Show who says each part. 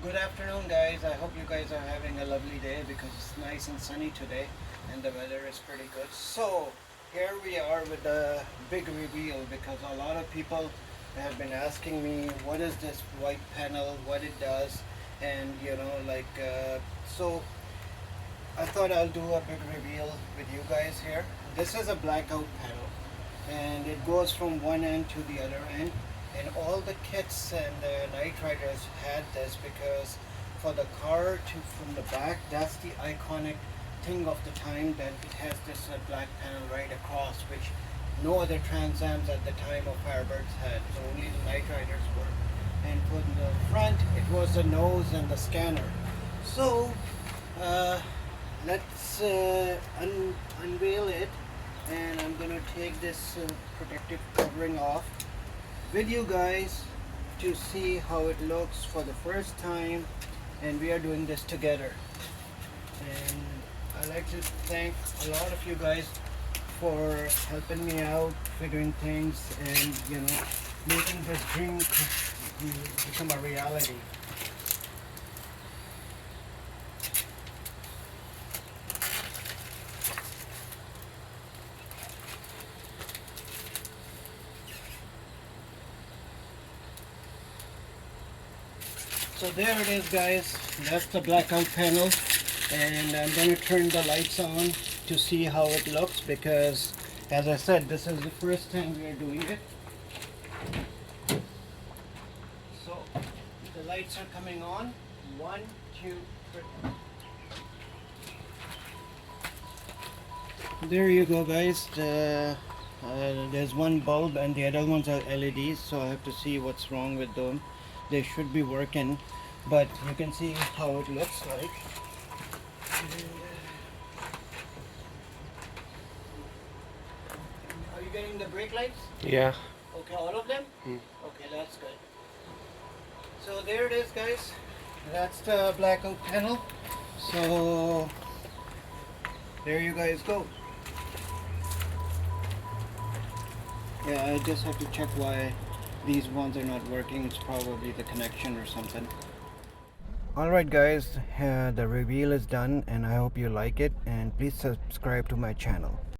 Speaker 1: Good afternoon, guys. I hope you guys are having a lovely day because it's nice and sunny today and the weather is pretty good. So here we are with the big reveal because a lot of people have been asking me what is this white panel, what it does, and so I thought I'll do a big reveal with you guys here. This is a blackout panel and it goes from one end to the other end, and all the kits and the Night Riders had this because for the car to from the back, that's the iconic thing of the time, that it has this black panel right across, which no other Trans Ams at the time of Firebirds had. So only the Night Riders were. And for the front, it was the nose and the scanner. So let's unveil it, and I'm gonna take this protective covering off with you guys to see how it looks for the first time, and we are doing this together. And I'd like to thank a lot of you guys for helping me out, figuring things, and making this dream become a reality. So there it is, guys. That's the blackout panel, and I'm going to turn the lights on to see how it looks because, as I said, this is the first time we are doing it. So the lights are coming on. 1, 2, 3. There you go, guys. There's one bulb and the other ones are LEDs, so I have to see what's wrong with them. They should be working, but you can see how it looks like. Are you getting the brake lights?
Speaker 2: Yeah.
Speaker 1: Okay, all of them? Okay, that's good. So there it is, guys. That's the blackout panel. So there you guys go. Yeah, I just have to check why these ones are not working. It's probably the connection or something. Alright guys, the reveal is done and I hope you like it, and please subscribe to my channel.